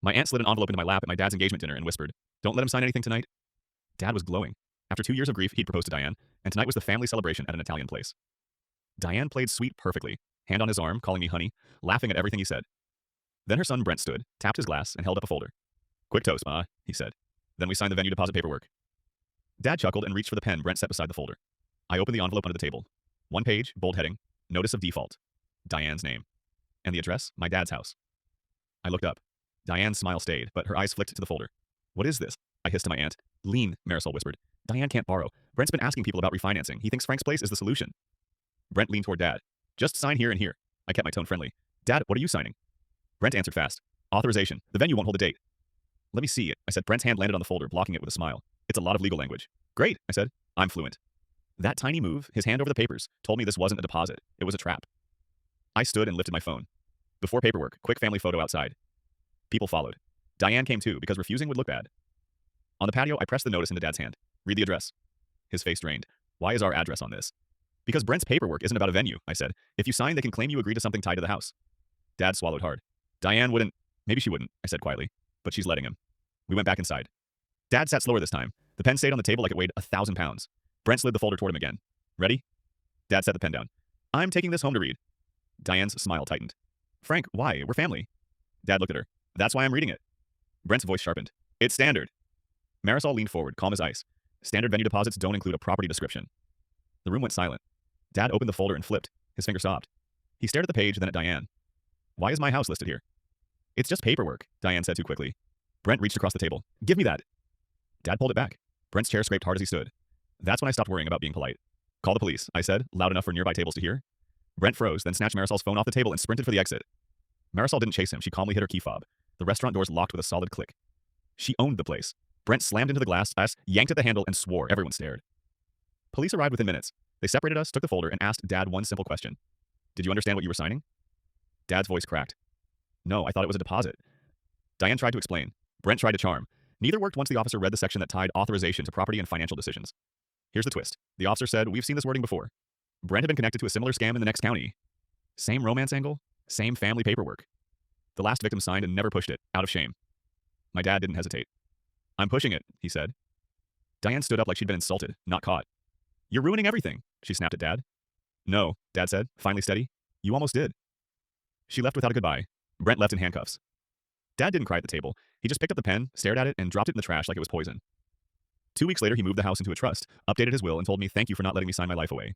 My aunt slid an envelope into my lap at my dad's engagement dinner and whispered, "Don't let him sign anything tonight." Dad was glowing. After 2 years of grief, he'd proposed to Diane, and tonight was the family celebration at an Italian place. Diane played sweet perfectly, hand on his arm, calling me honey, laughing at everything he said. Then her son Brent stood, tapped his glass, and held up a folder. "Quick toast, Ma," he said. Then we signed the venue deposit paperwork. Dad chuckled and reached for the pen Brent set beside the folder. I opened the envelope under the table. One page, bold heading, notice of default. Diane's name. And the address, my dad's house. I looked up. Diane's smile stayed, but her eyes flicked to the folder. "What is this?" I hissed to my aunt. "Lien," Marisol whispered. "Diane can't borrow. Brent's been asking people about refinancing. He thinks Frank's place is the solution." Brent leaned toward Dad. "Just sign here and here." I kept my tone friendly. "Dad, what are you signing?" Brent answered fast. "Authorization. The venue won't hold a date." "Let me see it," I said. Brent's hand landed on the folder, blocking it with a smile. "It's a lot of legal language." "Great," I said. "I'm fluent." That tiny move, his hand over the papers, told me this wasn't a deposit. It was a trap. I stood and lifted my phone. Before paperwork, quick family photo outside. People followed. Diane came too, because refusing would look bad. On the patio, I pressed the notice into Dad's hand. "Read the address." His face drained. "Why is our address on this?" "Because Brent's paperwork isn't about a venue," I said. "If you sign, they can claim you agreed to something tied to the house." Dad swallowed hard. "Diane wouldn't—" "Maybe she wouldn't," I said quietly. "But she's letting him." We went back inside. Dad sat slower this time. The pen stayed on the table like it weighed 1,000 pounds. Brent slid the folder toward him again. "Ready?" Dad set the pen down. "I'm taking this home to read." Diane's smile tightened. "Frank, why? We're family." Dad looked at her. "That's why I'm reading it." Brent's voice sharpened. "It's standard." Marisol leaned forward, calm as ice. "Standard venue deposits don't include a property description." The room went silent. Dad opened the folder and flipped. His finger stopped. He stared at the page, then at Diane. "Why is my house listed here?" "It's just paperwork," Diane said too quickly. Brent reached across the table. "Give me that." Dad pulled it back. Brent's chair scraped hard as he stood. That's when I stopped worrying about being polite. "Call the police," I said, loud enough for nearby tables to hear. Brent froze, then snatched Marisol's phone off the table and sprinted for the exit. Marisol didn't chase him. She calmly hit her key fob. The restaurant doors locked with a solid click. She owned the place. Brent slammed into the glass, yanked at the handle, and swore. Everyone stared. Police arrived within minutes. They separated us, took the folder, and asked Dad one simple question. "Did you understand what you were signing?" Dad's voice cracked. "No, I thought it was a deposit." Diane tried to explain. Brent tried to charm. Neither worked once the officer read the section that tied authorization to property and financial decisions. Here's the twist. The officer said, "We've seen this wording before." Brent had been connected to a similar scam in the next county. Same romance angle, same family paperwork. The last victim signed and never pushed it, out of shame. My dad didn't hesitate. "I'm pushing it," he said. Diane stood up like she'd been insulted, not caught. "You're ruining everything," she snapped at Dad. "No," Dad said, finally steady. "You almost did." She left without a goodbye. Brent left in handcuffs. Dad didn't cry at the table. He just picked up the pen, stared at it, and dropped it in the trash like it was poison. 2 weeks later, he moved the house into a trust, updated his will, and told me thank you for not letting me sign my life away.